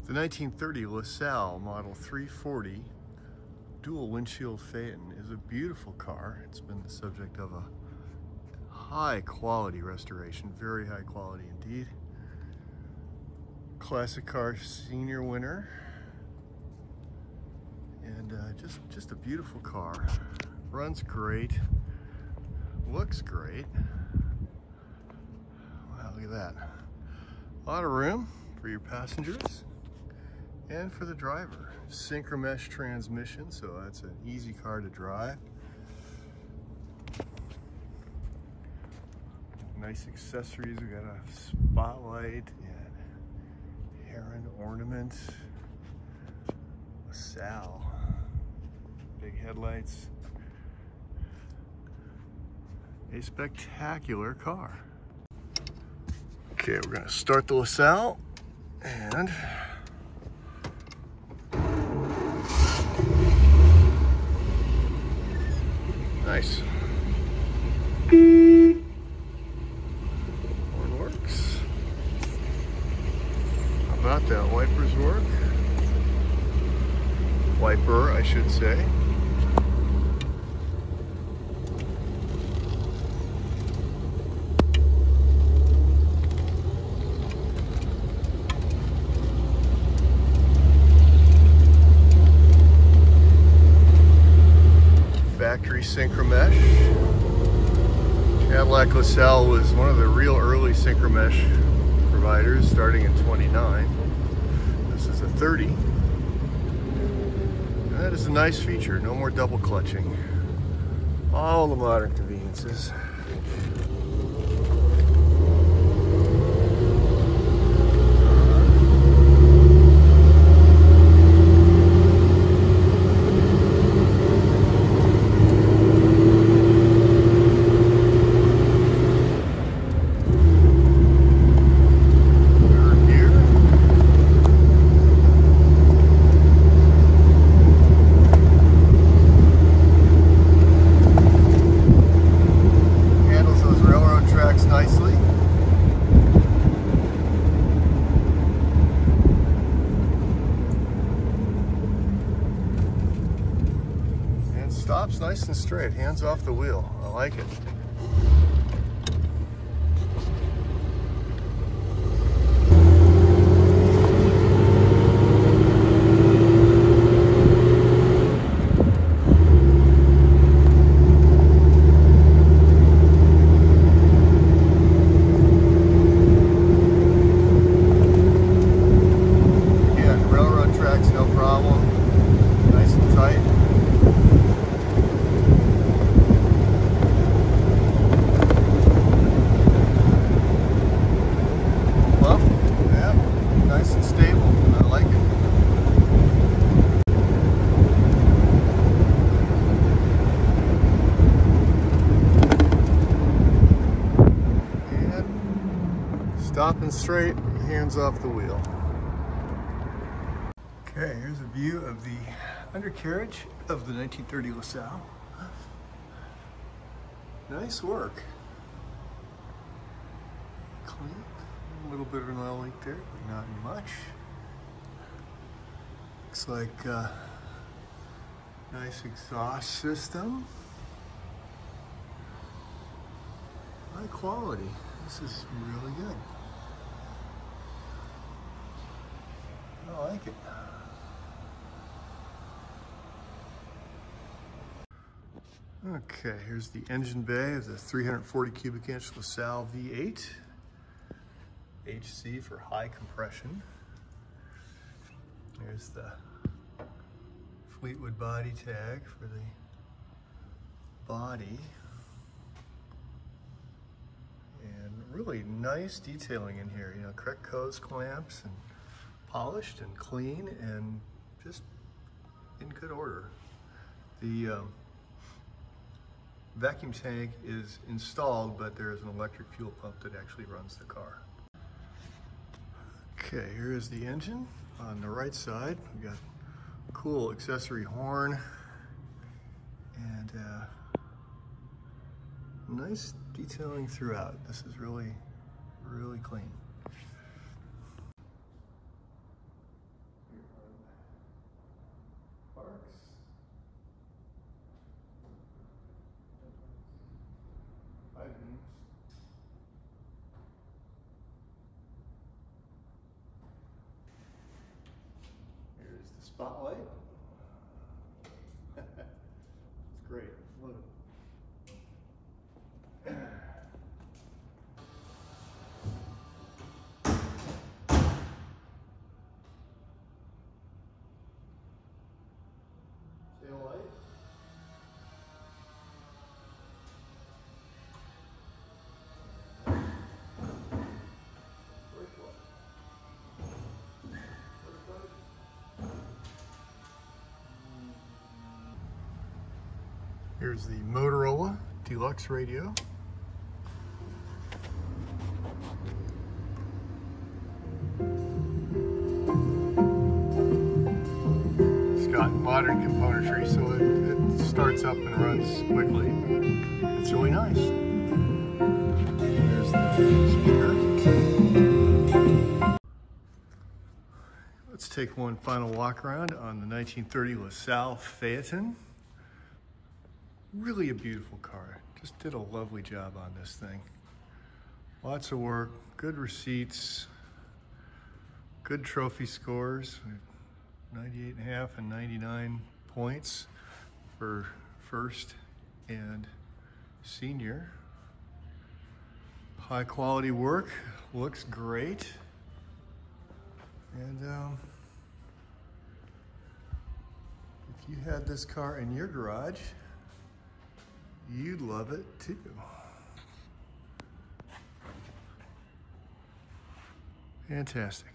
The 1930 LaSalle Model 340 dual windshield Phaeton is a beautiful car. It's been the subject of a high quality restoration, very high quality indeed. Classic car senior winner, and just a beautiful car. Runs great, looks great. Wow, look at that. A lot of room for your passengers and for the driver. Synchromesh transmission, so that's an easy car to drive. Nice accessories. We got a spotlight and heron ornament. LaSalle. Big headlights. A spectacular car. Okay, we're gonna start the LaSalle and nice. Horn works. How about that? Wipers work. Wiper, I should say. Factory Synchromesh. Cadillac-LaSalle was one of the real early Synchromesh providers, starting in '29. This is a 30. And that is a nice feature. No more double clutching. All the modern conveniences. Nicely. And stops nice and straight, hands off the wheel. I like it. Stopping straight, hands off the wheel. Okay, here's a view of the undercarriage of the 1930 LaSalle. Nice work. Clean. A little bit of an oil leak there, but not much. Looks like a nice exhaust system. High quality. This is really good. I like it. Okay, here's the engine bay of the 340 cubic inch LaSalle V8. HC for high compression. Here's the Fleetwood body tag for the body. And really nice detailing in here. You know, correct hose clamps and polished and clean and just in good order. The vacuum tank is installed, but there is an electric fuel pump that actually runs the car. Okay, here is the engine. On the right side, we got a cool accessory horn and nice detailing throughout. This is really, really clean. parks. High beams. Here's the spotlight. It's great. Love it. Tail light. Brake light. Here's the Motorola Deluxe radio. It's got modern componentry, so it starts up and runs quickly. It's really nice. There's the speaker. Let's take one final walk around on the 1930 LaSalle Fullerton. Really a beautiful car. Just did a lovely job on this thing. Lots of work, good receipts, good trophy scores. 98.5 and 99 points for first and senior. High quality work, looks great. And if you had this car in your garage, you'd love it too. Fantastic.